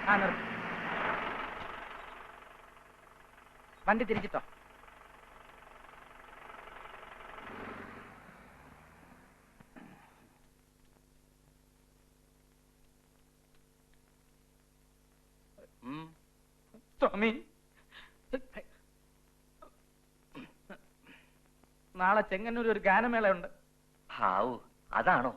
ആ നിർത്തി. വണ്ടി തിരിച്ചിട്ടോ. സ്വാമി, നാളെ ചെങ്ങന്നൂർ ഒരു ഗാനമേള ഉണ്ട്. ഹാവു, അതാണോ?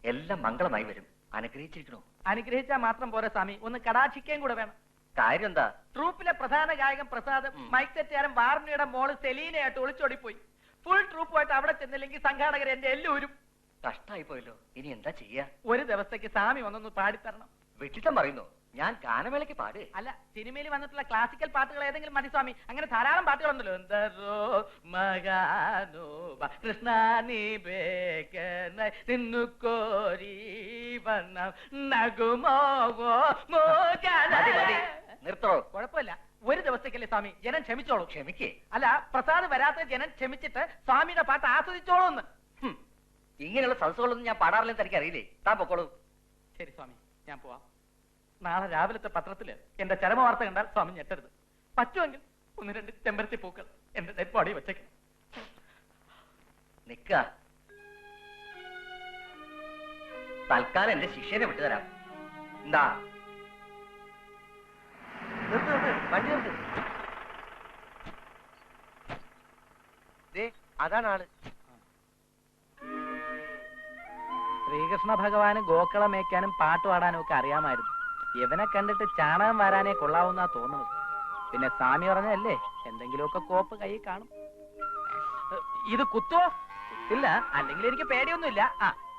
എല്ലാം മംഗളമായി വരും. അനുഗ്രഹിച്ചിരിക്കണോ? അനുഗ്രഹിച്ചാൽ മാത്രം പോരാ സ്വാമി, ഒന്ന് കടാക്ഷിക്കുകയും കൂടെ വേണം. കാര്യം എന്താ? ട്രൂപ്പിലെ പ്രധാന ഗായകൻ പ്രസാദ് മൈക്ക് തെറ്റുകാരൻ വാർണിയുടെ മോള് സെലീനയായിട്ട് ഒളിച്ചോടിപ്പോയി. ഫുൾ ട്രൂപ്പുമായിട്ട് അവിടെ ചെന്നില്ലെങ്കിൽ സംഘാടകർ എന്റെ എല്ലാവരും. കഷ്ടായി പോയല്ലോ. ഇനി എന്താ ചെയ്യാ? ഒരു ദിവസത്തേക്ക് സ്വാമി വന്നൊന്ന് പാടിത്തരണം. വെട്ടിത്തം പറയുന്നു. ഞാൻ ഗാനമേളയ്ക്ക് പാട്. അല്ല, സിനിമയിൽ വന്നിട്ടുള്ള ക്ലാസിക്കൽ പാട്ടുകൾ ഏതെങ്കിലും മതി സ്വാമി. അങ്ങനെ ധാരാളം പാട്ടുകളുണ്ടല്ലോ. എന്തോ മകാനോ കൃഷ്ണാനി നിന്നു കോരി നഗുമോ. നിർത്തോ. കുഴപ്പമില്ല, ഒരു ദിവസത്തേക്കല്ലേ സ്വാമി, ജനം ക്ഷമിച്ചോളൂ. ക്ഷമിക്കേ? അല്ല, പ്രസാദ് വരാത്ത ജനം ക്ഷമിച്ചിട്ട് സ്വാമിയുടെ പാട്ട് ആസ്വദിച്ചോളൂ എന്ന്. ഇങ്ങനെയുള്ള സദസ്സുകളൊന്നും ഞാൻ പാടാറില്ലെന്ന് തനിക്ക് അറിയില്ലേ? താൻ പൊക്കോളൂ. ശരി സ്വാമി, ഞാൻ പോവാം. നാളെ രാവിലത്തെ പത്രത്തില് എന്റെ ചരമവാർത്ത കണ്ടാൽ സ്വാമി ഞെട്ടരുത്. പറ്റുമെങ്കിൽ 1-2 ചെമ്പരത്തി പൂക്കൾ എന്റെ ഡെഡ് ബോഡി വെച്ചേക്കണം. നിക്ക, തൽക്കാലം എന്റെ ശിഷ്യനെ വിട്ടുതരാം. എന്താ? വണ്ടി നിർത്ത്. അതാണ് ആള്. ശ്രീകൃഷ്ണ ഭഗവാന് ഗോക്കള മേയ്ക്കാനും പാട്ട് പാടാനും ഒക്കെ അറിയാമായിരുന്നു. ഇവനെ കണ്ടിട്ട് ചാണകം വരാനേ കൊള്ളാവുന്നാ തോന്നുന്നത്. പിന്നെ സ്വാമി പറഞ്ഞല്ലേ, എന്തെങ്കിലുമൊക്കെ കോപ്പ് കൈ കാണും. ഇത് കുത്തോ? ഇല്ല, അല്ലെങ്കിൽ എനിക്ക് പേടിയൊന്നുമില്ല.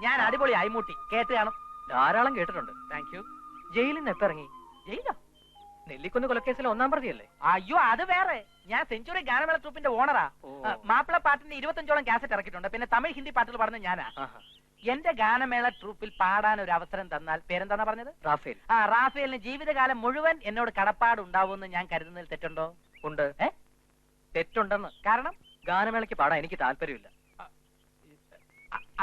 ഞാൻ അടിപൊളി ആയിമൂട്ടി കേട്ട് കാണും. ധാരാളം കേട്ടിട്ടുണ്ട്. Thank you. ജയിലിൽ നിന്ന് എപ്പോ ഇറങ്ങി? ജയിലോ? നെല്ലിക്കുന്ന് കൊലക്കേസിലെ 1-ാം പ്രതിയല്ലേ? അയ്യോ, അത് വേറെ. ഞാൻ സെഞ്ചുറി ഗാനമേള ട്രൂപ്പിന്റെ ഓണറാ. മാപ്പിള പാട്ടിന്റെ 25ഓളം കാസറ്റ് ഇറക്കിയിട്ടുണ്ട്. പിന്നെ തമിഴ് ഹിന്ദി പാട്ടുകൾ പാടുന്ന ഞാനാ. എന്റെ ഗാനമേള ട്രൂപ്പിൽ പാടാൻ ഒരു അവസരം തന്നാൽ പേരെന്താ പറഞ്ഞത്? റാഫേൽ. റാഫേലിന് ജീവിതകാലം മുഴുവൻ എന്നോട് കടപ്പാട് ഉണ്ടാവുമെന്ന് ഞാൻ കരുതുന്നതിൽ തെറ്റുണ്ടോ? ഉണ്ട്. തെറ്റുണ്ടെന്ന്. കാരണം ഗാനമേളയ്ക്ക് പാടാൻ എനിക്ക് താല്പര്യമില്ല.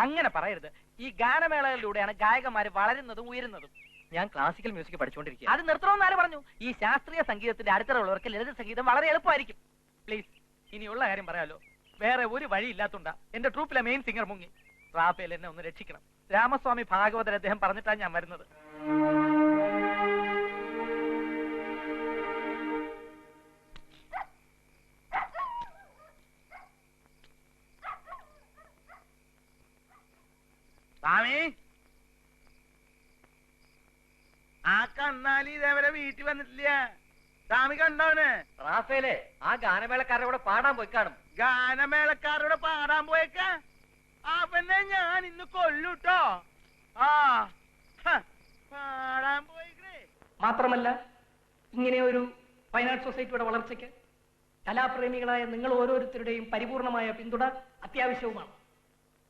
അങ്ങനെ പറയരുത്. ഈ ഗാനമേളകളിലൂടെയാണ് ഗായകന്മാര് വളരുന്നതും ഉയരുന്നതും. ഞാൻ ക്ലാസിക്കൽ മ്യൂസിക് പഠിച്ചുകൊണ്ടിരിക്കുക. അത് നിർത്തണമെന്ന് ആര് പറഞ്ഞു? ഈ ശാസ്ത്രീയ സംഗീതത്തിന്റെ അടുത്തുള്ളവർക്ക് ലളിത സംഗീതം വളരെ എളുപ്പമായിരിക്കും. പ്ലീസ്, ഇനിയുള്ള കാര്യം പറയാലോ. വേറെ ഒരു വഴി ഇല്ലാത്തുണ്ടാ എന്റെ ട്രൂപ്പിലെ മെയിൻ സിംഗർ മുങ്ങി. റാഫേൽ എന്നെ ഒന്ന് രക്ഷിക്കണം. രാമസ്വാമി ഭാഗവതർ അദ്ദേഹം പറഞ്ഞിട്ടാണ് ഞാൻ വരുന്നത്. സ്വാമി, ആ കണ്ണാലി ഇതേവരെ വീട്ടിൽ വന്നിട്ടില്ല. സ്വാമി കണ്ടോന്? റാഫേലെ, ആ ഗാനമേളക്കാരുടെ പാടാൻ പോയി കാണും. ഗാനമേളക്കാരോട് പാടാൻ പോയേക്ക? അവനെ ഞാൻ ഇന്ന് കൊല്ലൂട്ടോ. പാടാൻ പോയിക്കേ. മാത്രമല്ല, ഇങ്ങനെ ഒരു ഫൈൻ ആർട്സ് സൊസൈറ്റിയുടെ വളർച്ചയ്ക്ക് കലാപ്രേമികളായ നിങ്ങൾ ഓരോരുത്തരുടെയും പരിപൂർണമായ പിന്തുണ അത്യാവശ്യവുമാണ്.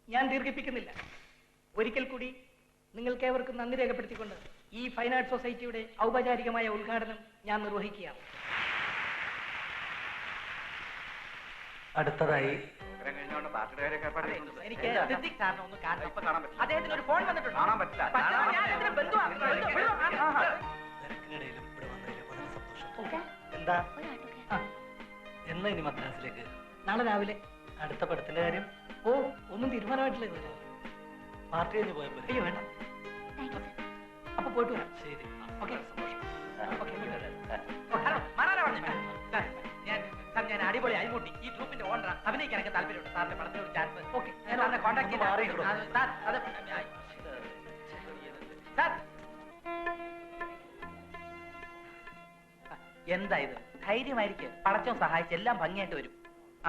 ഞാൻ ദീർഘിപ്പിക്കുന്നില്ല. ഒരിക്കൽ കൂടി നിങ്ങൾക്കേവർക്കും നന്ദി രേഖപ്പെടുത്തിക്കൊണ്ട് ഈ ഫൈൻ ആർട്സ് സൊസൈറ്റിയുടെ ഔപചാരികമായ ഉദ്ഘാടനം ഞാൻ നിർവഹിക്കുകയാണ്. അടുത്തതായി എനിക്ക് ഒന്ന് കാണണം. അദ്ദേഹത്തിന് ഒരു ഫോൺ വന്നിട്ടുണ്ട്. കാണാൻ പറ്റില്ല. എന്താ എന്നാ ഇനി മദ്രാസിലേക്ക്? നാളെ രാവിലെ. അടുത്ത പടത്തിന്റെ കാര്യം? ഓ, ഒന്നും തീരുമാനമായിട്ടില്ല ഇതുവരെ. പാർട്ടി കഴിഞ്ഞ് പോയപ്പോ? അയ്യോ വേണ്ട, അപ്പൊ പോയിട്ട് വരാം. ശരി, ഓക്കെ. ഞാൻ അടിപൊളി അഴിമുട്ടി ഈ ട്രൂപ്പിന്റെ ഓണറാ. അഭിനയിക്കാൻ എനിക്ക് താല്പര്യമുണ്ട്. സാറിന്റെ പടത്തിനൊരു ചാൻസ്. ഓക്കെ, ഞാൻ സാറിനെ കോൺടാക്ട് എന്താ ഇത്? ധൈര്യമായിരിക്കും. പടച്ചോൻ സഹായിച്ച് എല്ലാം ഭംഗിയായിട്ട് വരും.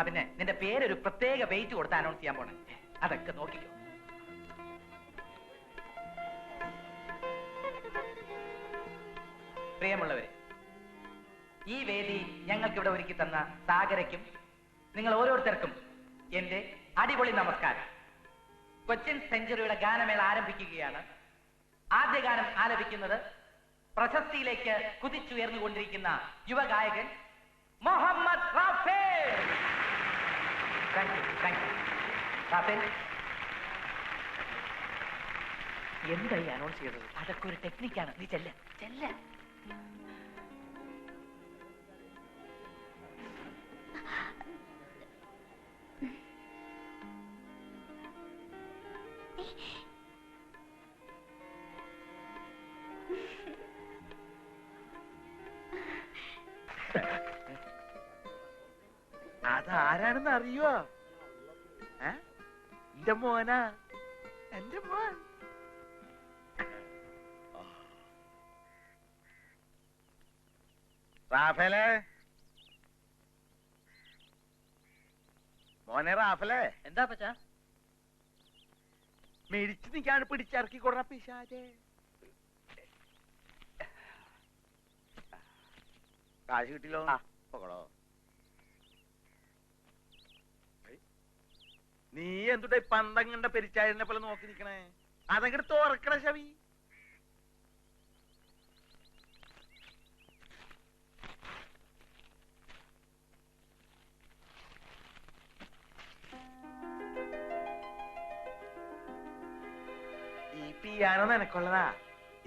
പിന്നെ നിന്റെ പേരൊരു പ്രത്യേക വെയിറ്റ് കൊടുത്ത് അനൗൺസ് ചെയ്യാൻ പോണേ. അതൊക്കെ നോക്കിക്കോ. പ്രിയമുള്ളവരെ, ഈ വേദി ഞങ്ങൾക്കിവിടെ ഒരുക്കി തന്ന സാഗരയ്ക്കും നിങ്ങൾ ഓരോരുത്തർക്കും എന്റെ അടിപൊളി നമസ്കാരം. കൊച്ചിൻ സെഞ്ചുറിയുടെ ഗാനമേള ആരംഭിക്കുകയാണ്. ആദ്യ ഗാനം ആലപിക്കുന്നത് പ്രശസ്തിയിലേക്ക് കുതിച്ചുയർന്നുകൊണ്ടിരിക്കുന്ന യുവഗായകൻ മുഹമ്മദ് റാഫേൽ. റാഫേൽ, എന്തായി അനൗൺസ് ചെയ്തത്? അതൊക്കെ ഒരു ടെക്നിക്കാണ്. നീ ചെല്ല. അതാരാണെന്ന് അറിയോ? എന്റെ മോനാ, എന്റെ മോൻ. റാഫേലേ, മോനെ റാഫലേ. എന്താ പച്ചാ? മേടിച്ചു നിൽക്കാണ് പിടിച്ചിറക്കി കൊടുന്ന പിശാചേ. കാശ് കിട്ടില്ലോ? പോകണോ? നീ എന്തുട്ടാ പന്തം കണ്ട പെരിച്ചായനെ പോലെ നോക്കി നിക്കണേ? അതങ്ങട്ട് തുറക്കണ ശവി. ഈ പിയാനോ നിനക്കുള്ളതാ.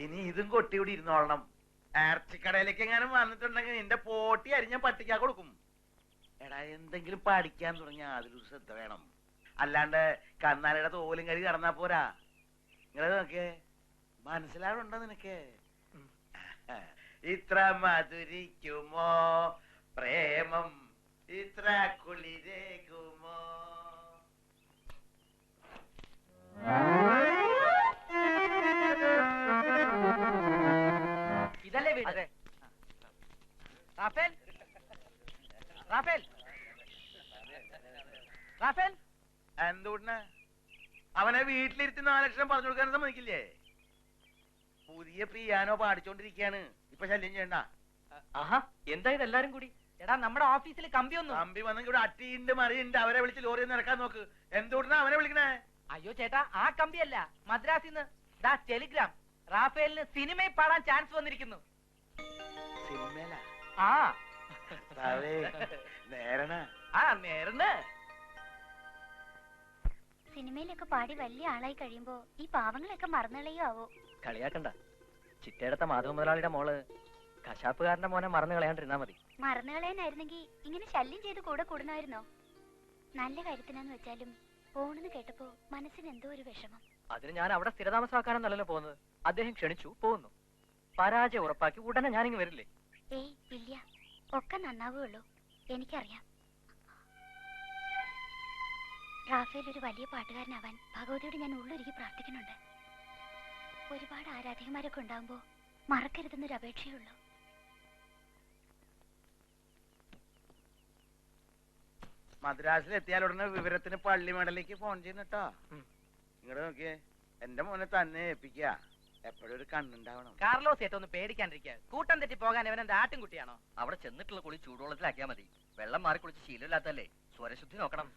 ഇനി ഇതും കൊട്ടി കൂടി ഇരുന്നോളണം. ഇറച്ചിക്കടയിലേക്ക് എങ്ങാനും വന്നിട്ടുണ്ടെങ്കിൽ നിന്റെ പോട്ടി അരിഞ്ഞ പട്ടിക്കാ കൊടുക്കും. എടാ, എന്തെങ്കിലും പഠിക്കാൻ തുടങ്ങിയ അതിലൊരു ശ്രദ്ധ വേണം. അല്ലാണ്ട് കന്നാലയുടെ തോലും കരി കടന്നാ പോരാ. നിങ്ങളത് നോക്കിയേ, മനസ്സിലാവുണ്ടോ നിനക്ക്? ഇത്ര മധുരിക്കുമോ പ്രേമം, ഇത്ര കുളിരേകുമോ? ഇതല്ലേ വീട്? Raphael, Raphael, Raphael. എന്തുകൊണ്ടാ അവനെ വീട്ടിലിരുത്തി 4 ലക്ഷം പറഞ്ഞു കൊടുക്കാൻ സമ്മതിക്കില്ലേ? പുതിയ പിയാനോ പാടിച്ചോണ്ടിരിക്കയാണ്. ഇപ്പൊ ശല്യം ചെയ്യണ്ട. ആഹാ, എന്താ ഇതെല്ലാരും കൂടി? എടാ, നമ്മുടെ ഓഫീസിൽ കമ്പി ഒന്നും. കമ്പി വന്നെങ്കിൽ ഇവിടെ അട്ടിയുണ്ട് മറിയുണ്ട്. അവരെ വിളിച്ച് ലോറി നിറക്കാൻ നോക്ക്. എന്തുകൊണ്ടാ അവനെ വിളിക്കണേ? അയ്യോ ചേട്ടാ, ആ കമ്പിയല്ല, മദ്രാസിന്ന് ദാ ടെലിഗ്രാം. റാഫേലിന് സിനിമയിൽ പാടാൻ ചാൻസ് വന്നിരിക്കുന്നു. സിനിമേല? ആ നേരണ? ആ നേർന്ന്. സിനിമയിലൊക്കെ പാടി വലിയ ആളായി കഴിയുമ്പോ ഈ പാവങ്ങളൊക്കെ മറന്നുകളയോ ആവോ? കളിയാക്കണ്ട. ചിറ്റയെടുത്ത മാധവ മുതലാളിയുടെ മോള് കശാപ്പുകാരന്റെ മോനെ മറന്നു കളയാണ്ടിരുന്നാ മതി. മറന്നുകളയാനായിരുന്നെങ്കിൽ ഇങ്ങനെ ശല്യം ചെയ്ത് കൂടെ കൂടുന്നായിരുന്നോ? നല്ല കാര്യത്തിനാന്ന് വെച്ചാലും പോണെന്ന് കേട്ടപ്പോ മനസ്സിന് എന്തോ ഒരു വിഷമം. അതിന് ഞാൻ അവിടെ സ്ഥിരതാമസമാക്കാനെന്നല്ലോ പോകുന്നത്. അദ്ദേഹം ക്ഷണിച്ചു, പോകുന്നു. പരാജയം ഉറപ്പാക്കി ഉടനെ ഞാനിങ്ങ് വരില്ലേ? ഏയ് ഇല്ല, ഒക്കെ നന്നാവുള്ളൂ. എനിക്കറിയാം. റാഫേൽ ഒരു വലിയ പാട്ടുകാരനാവാൻ ഭഗവതിയോട് ഞാൻ ഉള്ളൊരുക്കി പ്രാർത്ഥിക്കുന്നുണ്ട്. ഒരുപാട് ആരാധകന്മാരൊക്കെ ഉണ്ടാവുമ്പോ മറക്കരുതെന്നൊരു അപേക്ഷയുള്ളൂ. മദ്രാസിൽ എത്തിയാൽ ഉടനെ വിവരത്തിന് പള്ളിമേടലേക്ക് ഫോൺ ചെയ്യുന്നട്ടോ. ഇങ്ങോട്ട് നോക്കിയേ, എന്റെ മോനെ തന്നെ ഏൽപ്പിക്ക. എപ്പോഴും ഒരു കണ്ണുണ്ടാവണം. കാർലോസ് ഏട്ടൊന്ന് പേടിക്കാണ്ടിരിക്കുക. കൂട്ടം തെറ്റി പോകാൻ ഇവനെന്താ ആട്ടിൻകുട്ടിയാണോ? അവിടെ ചെന്നിട്ടുള്ള കുളി ചൂടുവെള്ളത്തിലാക്കിയാ മതി. വെള്ളം മാറി കുളിച്ച് ശീലമില്ലാത്തല്ലേ. സ്വരശുദ്ധി നോക്കണം.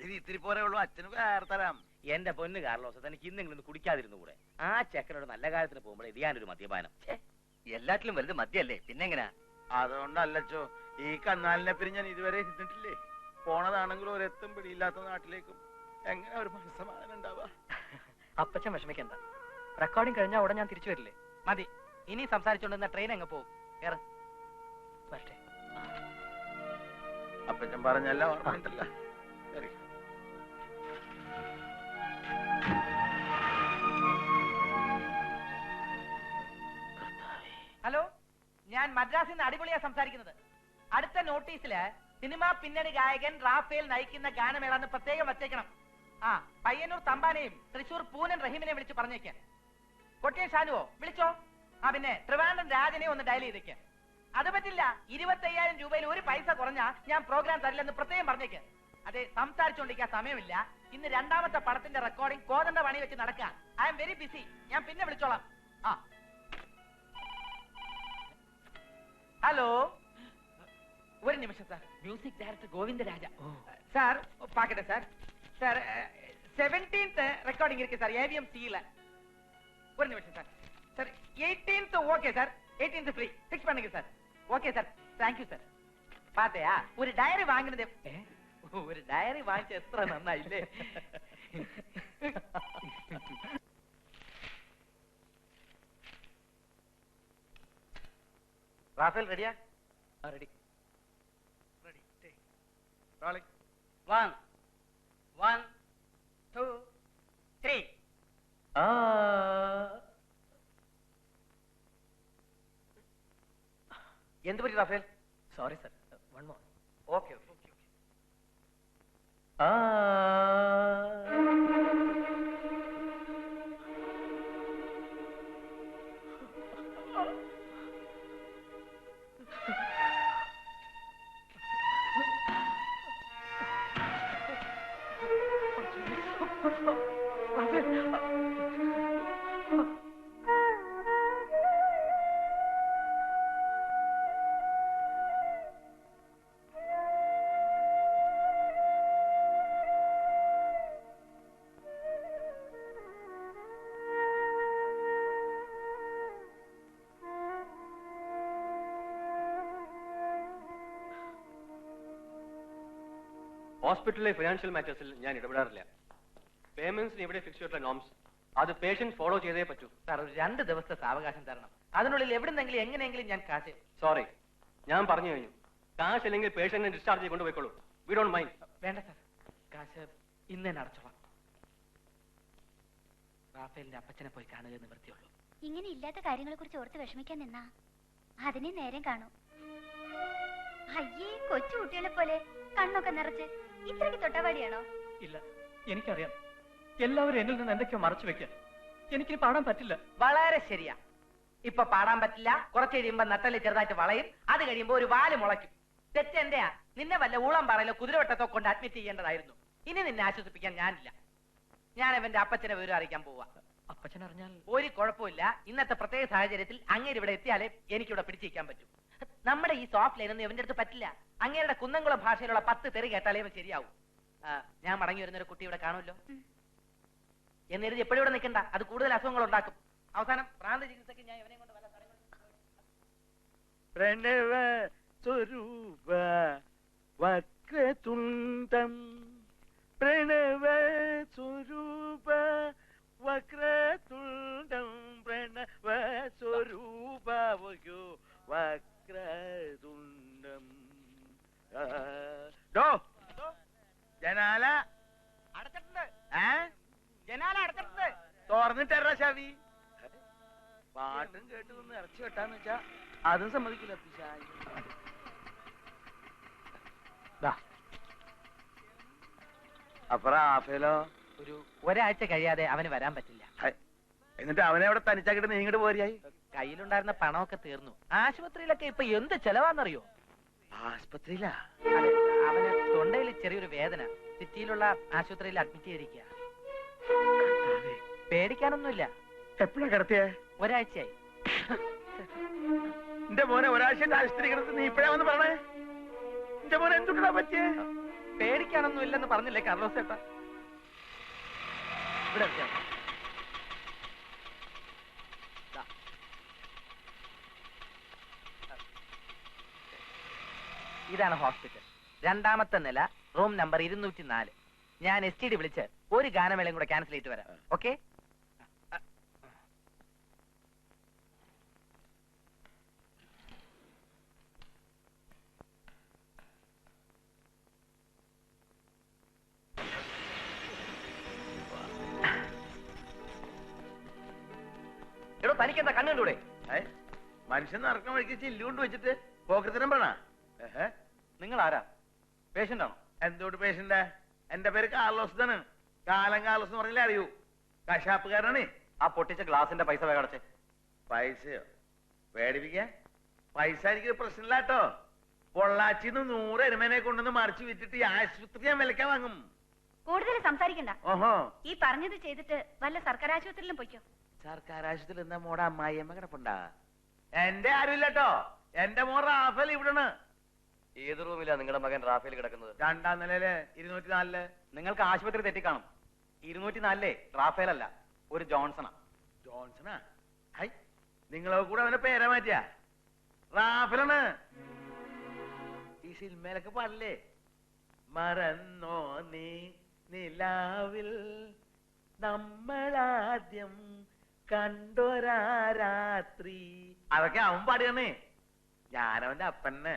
ഇത് ഇത്തിരി പോരേ ഉള്ളൂ. അച്ഛന് വേറെ തരാം. എന്റെ പൊന്ന് കാർലോസ്, തനിക്ക് ഇന്നെങ്കിലും കുടിക്കാതിരുന്നു കൂടെ? ആ ചെക്കനോട് നല്ല കാര്യത്തിന് പോകുമ്പോൾ ഇത് ഞാനൊരു മദ്യപാനം. എല്ലാറ്റിലും വലുത് മദ്യല്ലേ, പിന്നെങ്ങനാ? അതുകൊണ്ടല്ലോ ഈ കന്നാലിനെ പിരിഞ്ഞ് ഞാൻ ഇതുവരെ ഇരുന്നിട്ടില്ലേ. പോണതാണെങ്കിലും ഒരെത്തും പിടിയില്ലാത്ത നാട്ടിലേക്കും എങ്ങനെ ഒരു മനസ്സമാധാനം ഉണ്ടാവുക? അപ്പച്ചൻ വിഷമിക്കണ്ട. റെക്കോർഡിംഗ് കഴിഞ്ഞാൽ ഉടൻ ഞാൻ തിരിച്ചു വരില്ലേ? മതി. ഇനി സംസാരിച്ചോണ്ടിരുന്ന ട്രെയിൻ അങ്ങ് പോകും. വരട്ടെ. അപ്പച്ചൻ പറഞ്ഞല്ല ഓർമ്മയുണ്ടല്ല. ഹലോ, ഞാൻ മദ്രാസിൽ നിന്ന് അടിപൊളിയാ സംസാരിക്കുന്നത്. അടുത്ത നോട്ടീസില് സിനിമാ പിന്നണി ഗായകൻ റാഫേൽ നയിക്കുന്ന ഗാനമേളന്ന് പ്രത്യേകം വച്ചേക്കണം. ആ, പയ്യന്നൂർ തമ്പാനെയും തൃശൂർ പൂനൻ റഹീമിനെ വിളിച്ച് പറഞ്ഞേക്ക്. കൊട്ടിയം ഷാനുവോ വിളിച്ചോ. ആ, പിന്നെ ട്രിവാൻഡ്രം രാജനെ ഒന്ന് ഡയൽ ചെയ്തേക്ക്. അത് പറ്റില്ല, 25,000 രൂപയിൽ ഒരു പൈസ കുറഞ്ഞാ ഞാൻ പ്രോഗ്രാം തരില്ലെന്ന് പ്രത്യേകം പറഞ്ഞേക്ക്. അതെ, സംസാരിച്ചോണ്ടിരിക്കാൻ സമയമില്ല. ഇന്ന് 2ാമത്തെ പടത്തിന്റെ റെക്കോർഡിംഗ് കോതണ്ട പണി വെച്ച് നടക്കുക. I am very busy. ഞാൻ പിന്നെ വിളിച്ചോളാം. ആ, ഹലോ, ഒരു നിമിഷം sir. Music director Govindaraja sir. പാക്കട്ടെ സാർ. சார் 17th ரெக்கார்டிங் இருக்கு சார், ஏவிஎம் சில. ஒரு நிமிஷம் sir. Sir 18th okay sir, 18th free fix பண்ணுங்க sir. Okay sir, thank you sir. பாத்தையா, ஒரு டயரி வாங்குனதே. ஒரு டயரி வாங்கிச்சு எത്ര നന്നായില്ലേ? റാഫേൽ റെഡിയാ? റെഡി. റോളിംഗ്. 1 1 2 3. എന്ത് പറ്റി Raphael? Sorry sir, 1 more. Okay okay. ഹോസ്പിറ്റലിലെ ഫിനാൻഷ്യൽ മാറ്റേഴ്സിൽ ഞാൻ ഇടപെടാറില്ല. പേയ്മെന്റ്സിന് ഇവിടെ ഫിക്സ് ചെയ്തിട്ടുള്ള നോംസ് അത് പേഷ്യന്റ് ഫോളോ ചെയ്തേ പറ്റൂ. സാർ ഒരു 2 ദിവസത്തെ സാവകാശം തരണം. അതിനുള്ളിൽ എവിടുന്നെങ്കിലും എങ്ങനെയെങ്കിലും ഞാൻ കാശ്. സോറി, ഞാൻ പറഞ്ഞു കഴിഞ്ഞു. കാശ് അല്ലെങ്കിൽ പേഷ്യന്റിനെ ഡിസ്ചാർജ് ചെയ്ത് കൊണ്ടുപോയിക്കോളൂ. We don't mind. വേണ്ട സാർ, കാശ് ഇന്ന് തന്നെ അടച്ചോളാം. റാഫേലിന്റെ അപ്പച്ചനെ പോയി കാണുക നിവൃത്തിയുള്ളൂ. ഇങ്ങനെ ഇല്ലാത്ത കാര്യങ്ങളെ കുറിച്ച് ഓർത്ത് വിഷമിക്കാൻ നിന്നാ അതിനെ നേരം കാണും. അയ്യേ, കൊച്ചു കുട്ടികളെ പോലെ കണ്ണൊക്കെ നിറച്ച് ഇത്രയ്ക്ക് തൊട്ടവാടിയാണോ? ഇല്ല, എനിക്കറിയാം. എല്ലാവരും എന്നിൽ നിന്ന് എന്തൊക്കെയോ മറച്ചു വെക്കാൻ. എനിക്കിനി പാടാൻ പറ്റില്ല. വളരെ ശരിയാ. ഇപ്പൊ പാടാൻ പറ്റില്ല. കുറച്ച് കഴിയുമ്പോ നട്ടല് ചെറുതായിട്ട് വളയും. അത് കഴിയുമ്പോ ഒരു വാല് മുളയ്ക്കും. തെറ്റെന്റെയാ. നിന്നെ വല്ല ഊളംപാറയിലോ കുതിരവട്ടത്തോ കൊണ്ട് അഡ്മിറ്റ് ചെയ്യേണ്ടതായിരുന്നു. ഇനി നിന്നെ ആശ്വസിപ്പിക്കാൻ ഞാനില്ല. ഞാൻ അവന്റെ അപ്പച്ചനെ വിവരം അറിയിക്കാൻ പോവാ. അപ്പച്ചൻ അറിഞ്ഞാൽ? ഒരു കുഴപ്പമില്ല. ഇന്നത്തെ പ്രത്യേക സാഹചര്യത്തിൽ അങ്ങേര് ഇവിടെ എത്തിയാലേ എനിക്കിവിടെ പിടിച്ചിരിക്കാൻ പറ്റൂ. നമ്മുടെ ഈ സോഫ്റ്റ് ലൈൻ ഒന്നും ഇവന്റെ അടുത്ത് പറ്റില്ല. അങ്ങേരുടെ കുന്നംകുളം ഭാഷയിലുള്ള 10 തെറി കേട്ടാലേ ഇവൻ ശരിയാവും. ഞാൻ മടങ്ങി വരുന്നൊരു കുട്ടി ഇവിടെ കാണുമല്ലോ എന്നെഴുതി എപ്പോഴും ഇവിടെ നിൽക്കണ്ട. അത് കൂടുതൽ അസുഖങ്ങൾ ഉണ്ടാക്കും. അവസാനം പ്രാന്ത ചികിത്സയ്ക്ക് ഞാൻ ഇവനെ കൊണ്ട് വല്ല സ്ഥലങ്ങളിൽ പ്രണവ സ്വരൂപ വക്രതുണ്ടം പ്രണവ സ്വരൂപ വക്രതുണ്ടം പ്രണവ സ്വരൂപ വക്രതുണ്ടം. ജനാല അടച്ചിട്ടുണ്ട്. ഏ ജനാല അടച്ചിട്ടുണ്ട്. തുറന്നിട്ടറ ശവി. പാട്ടും കേട്ട് ഒന്ന് ഇറച്ചി വെട്ടാന്ന് വെച്ചാ അതും സമ്മതിക്കില്ല. അപ്പൊ റാഫേലോ? ഒരാഴ്ച കഴിയാതെ അവന് വരാൻ പറ്റില്ല. എന്നിട്ട് അവനെ അവിടെ തനിച്ചാക്കിട്ട് നീ ഇങ്ങോട്ട് പോരിയായി? കയ്യിലുണ്ടായിരുന്ന പണമൊക്കെ തീർന്നു. ആശുപത്രിയിലൊക്കെ ഇപ്പൊ എന്ത് ചെലവാന്നറിയോ? ആസ്പത്രിയിലാ? അതെ, അവന് തൊണ്ടയിൽ ചെറിയൊരു വേദന. സിറ്റിയിലുള്ള ആശുപത്രിയിൽ അഡ്മിറ്റ് ചെയ്തിരിക്കുക. പേടിക്കാനൊന്നുമില്ല. എപ്പോഴാ കിടത്തിയേ? ഒരാഴ്ചയായി. എന്റെ മോനെ ഒരാഴ്ച ആശുപത്രി കിടത്ത് നീ ഇപ്പഴാ വന്ന് പറഞ്ഞേ? എന്റെ മോനെ എന്തുട്ടാ പറ്റിയേ? പേടിക്കാനൊന്നും ഇല്ലെന്ന് പറഞ്ഞില്ലേ കാർലോസ് ചേട്ടാ? ഇവിടെ വെച്ചാ. ഇതാണ് ഹോസ്പിറ്റൽ. 2ാമത്തെ നില, റൂം നമ്പർ 204. ഞാൻ STD വിളിച്ച് ഒരു ഗാനമേളയും കൂടെ ക്യാൻസൽ ചെയ്തിട്ട് വരാം. ഓക്കെ? എടോ, തനിക്കെന്താ കണ്ണുണ്ടൂടെ? മനുഷ്യൻ നടക്കണ വഴിക്ക് ചില്ലുകൊണ്ട് വെച്ചിട്ട് പോക്കത്തിനും പറഞ്ഞ. നിങ്ങൾ ആരാ? പേഷ്യന്റ് ആണോ? എന്തോട്ട് പേഷ്യന്റ്? എന്റെ പേര് കാർലോസ് ആണ്. കാലം കാർലോസ് എന്ന് പറഞ്ഞാലേ അറിയൂ. കശാപ്പുകാരനാണ്. ആ പൊട്ടിച്ച ഗ്ലാസിന്റെ പൈസ വേഗം അടച്ചേ. പൈസയോ? പേടിപ്പിക്കാൻ? പൈസ എനിക്ക് പ്രശ്നമില്ല കേട്ടോ. പൊള്ളാച്ചിന്ന് 100 എരുമേനെ കൊണ്ടുവന്ന് മറിച്ച് വിറ്റിട്ട് ഈ ആശുപത്രി ഞാൻ വിലക്കാൻ വാങ്ങും. കൂടുതൽ സംസാരിക്കണ്ട. ഓഹോ, ഈ പറഞ്ഞത് ചെയ്തിട്ട് വല്ല സർക്കാർ ആശുപത്രിയിലും പോയിക്കോ. സർക്കാർ ആശുപത്രിയിൽ എന്താ മോടെ അമ്മായിയമ്മ കിടപ്പുണ്ടാ? എന്റെ ആരുമില്ല കേട്ടോ. എന്റെ മോൻ റാഫേൽ ഇവിടാണ്. ഏത് റൂമിലാ നിങ്ങളുടെ മകൻ റാഫേൽ കിടക്കുന്നത്? 2ാം നിലയില് 204. നിങ്ങൾക്ക് ആശുപത്രി തെറ്റിക്കാണും. 204 റാഫേൽ അല്ല, ഒരു ജോൺസണാ. ജോൺസണാ? ഹൈ, നിങ്ങളെ കൂടെ അവന്റെ പേരെ മാറ്റിയ റാഫലാണ്. ഈ സിനിമയിലൊക്കെ പാടില്ലേ, മറന്നോ നീ നിലാവിൽ നമ്മളാദ്യം കണ്ടൊരാ രാത്രി. അതൊക്കെ അവൻ പാടിയാണേ. ഞാനവന്റെ അപ്പനെ.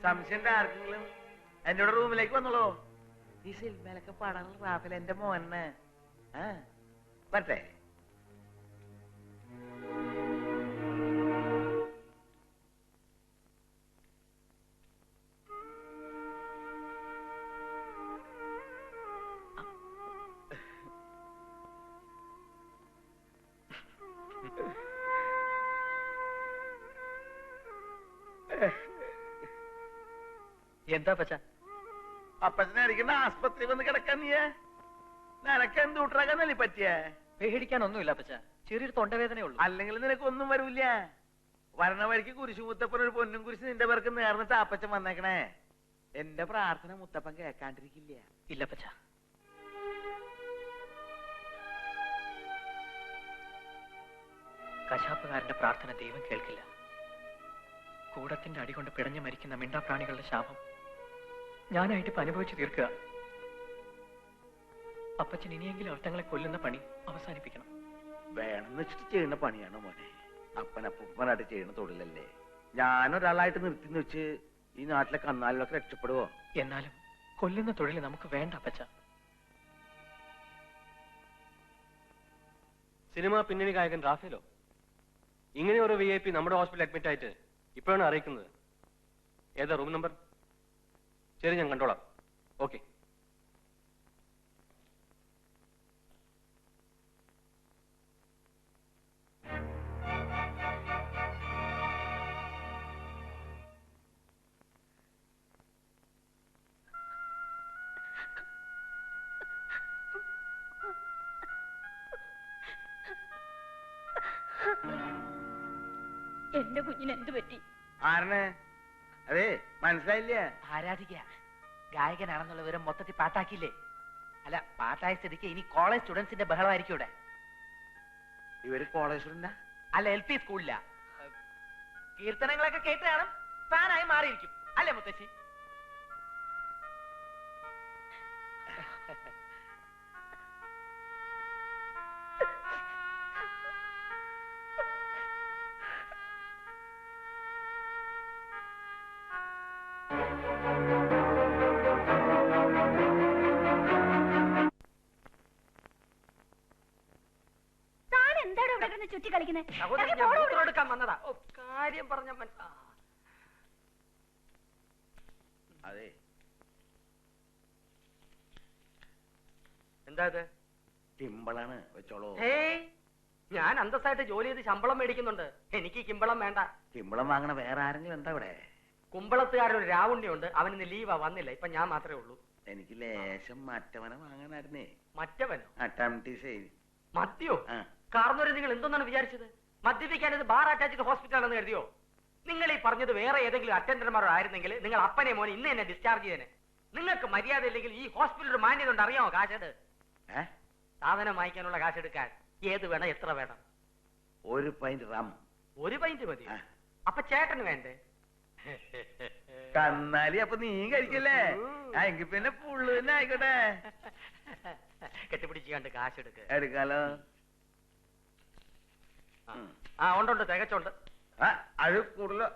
സംശയം ആർക്കെങ്കിലും എന്നോട് റൂമിലേക്ക് വന്നോളൂ. ഈ സിനിമയിലൊക്കെ പാടാനുള്ള റാഫേൽ എന്റെ മോനെ. വരട്ടെ. എന്താ പച്ച? അപ്പച്ചനെ അടിക്കണ്ട, ആസ്പത്രി വന്ന് കിടക്കാൻ നീ. നിനക്ക് എന്ത് കൂട്ടറാക്കാന്നല്ലേ പറ്റിയേ? പേടിക്കാനൊന്നുമില്ല പച്ച, ചെറിയൊരു തൊണ്ടവേദനയുള്ളൂ. അല്ലെങ്കിൽ നിനക്കൊന്നും വരൂല്ല. വരണ വഴിക്ക് കുരിശു മുത്തപ്പൻ ഒരു പൊന്നും കുരിശ് നിന്റെ പേർക്ക് നേർന്നിട്ട് അപ്പച്ചൻ വന്നേക്കണേ. എന്റെ പ്രാർത്ഥന മുത്തപ്പൻ കേൾക്കാണ്ടിരിക്കില്ല. ഇല്ല പച്ച. കശാപ്പുകാരന്റെ പ്രാർത്ഥന ദൈവം കേൾക്കില്ല. കൂടത്തിന്റെ അടികൊണ്ട് പിടഞ്ഞു മരിക്കുന്ന മിണ്ടാപ്രാണികളുടെ ശാപം ഞാനായിട്ട് ഇപ്പൊ അനുഭവിച്ചു തീർക്കുക. അപ്പച്ചൻ ഇനിയെങ്കിലും അർത്ഥങ്ങളെ കൊല്ലുന്ന പണി അവസാനിപ്പിക്കണം. വേണമെന്ന് വെച്ചിട്ട് ചെയ്യുന്ന പണിയാണോ മോനെ? അപ്പനപ്പൂപ്പനായിട്ട് ചെയ്യുന്ന തൊഴിലല്ലേ. ഞാനൊരാളായിട്ട് നിർത്തിന്ന് വെച്ച് ഈ നാട്ടിലെ കന്നാലിലൊക്കെ രക്ഷപ്പെടുവോ? എന്നാലും കൊല്ലുന്ന തൊഴിൽ നമുക്ക് വേണ്ട അപ്പച്ച. സിനിമ പിന്നണി ഗായകൻ റാഫേലോ? ഇങ്ങനെ ഒരു VIP നമ്മുടെ ഹോസ്പിറ്റലിൽ അഡ്മിറ്റ് ആയിട്ട് ഇപ്പോഴാണ് അറിയിക്കുന്നത്. ഏതാ റൂം നമ്പർ? ശരി, ഞാൻ കണ്ടോളാം. ഓക്കെ. എന്റെ കുഞ്ഞിന് എന്ത് പറ്റി? ആരനെ? അതെ, മനസ്സിലായില്ല. ആരാധിക ഗായകനാണെന്നുള്ള വിവരം മൊത്തത്തിൽ പാട്ടാക്കിയില്ലേ? അല്ല, പാട്ടായ സ്ഥിതിക്ക് ഇനി കോളേജ് സ്റ്റുഡൻസിന്റെ ബഹളമായിരിക്കും ഇവിടെ. ഇവര് കോളേജ് സ്റ്റുഡന്റാ? അല്ല, LP സ്കൂളില്ല. കീർത്തനങ്ങളൊക്കെ കേട്ട് കാണും, ഫാനായി മാറിയിരിക്കും. അല്ലേ മുത്തശ്ശി? ചുറ്റി കളിക്കുന്നത് വന്നതാ. കാര്യം പറഞ്ഞ അതെ, എന്താ ഇത്? കിമ്പളാണ്, വെച്ചോളൂ. ഞാൻ അന്തസ്സായിട്ട് ജോലി ചെയ്ത് ശമ്പളം മേടിക്കുന്നുണ്ട്. എനിക്ക് കിമ്പളം വേണ്ട. കിമ്പളം വാങ്ങണ വേറെ ആരെങ്കിലും എന്താ ഇവിടെ? കുമ്പളത്തുകാരൻ ഒരു രാവുണ്ണിയുണ്ട്, അവനിന്ന് ലീവാ, വന്നില്ല. ഇപ്പൊ ഞാൻ മാത്രമേ ഉള്ളൂ. എനിക്ക് ലേശം മറ്റവനെ വാങ്ങാനായിരുന്നേ. മറ്റവനോ? മദ്യോ? കാർന്നവരെ നിങ്ങൾ എന്തോന്നാണ് വിചാരിച്ചത്? മദ്യപിക്കാൻ ഇത് ബാർ അറ്റാച്ച്ഡ് ഹോസ്പിറ്റലാണെന്ന് കരുതിയോ? നിങ്ങൾ ഈ പറഞ്ഞത് വേറെ ഏതെങ്കിലും അറ്റൻഡർമാരോ ആയിരുന്നെങ്കിൽ നിങ്ങൾ അപ്പനെ മോനെ ഇന്ന് തന്നെ ഡിസ്ചാർജ് ചെയ്തേനെ. നിങ്ങൾക്ക് മര്യാദ ഇല്ലെങ്കിൽ ഈ ഹോസ്പിറ്റലിൽ ഒരു മാന്യത ഉണ്ട്, അറിയാമോ? കാശെട്. സാധനം വാങ്ങിക്കാനുള്ള കാശെടുക്കാൻ ഏത് വേണം, എത്ര വേണം? 1 പൈന്റ് റം. 1 പൈന്റ് മതി. അപ്പൊ ചേട്ടന് വേണ്ടേ? കന്നാലി, അപ്പൊ നീ കഴിക്കല്ലേ? എങ്കിൽ പിന്നെ പുള്ളു തന്നെ ആയിക്കോട്ടെ. കെട്ടിപ്പിടിച്ച് കണ്ട് കാശെടുക്ക. എടുക്കാലോ. ഉണ്ട്, തികച്ചുണ്ട്. അത് കൂടുതലോ?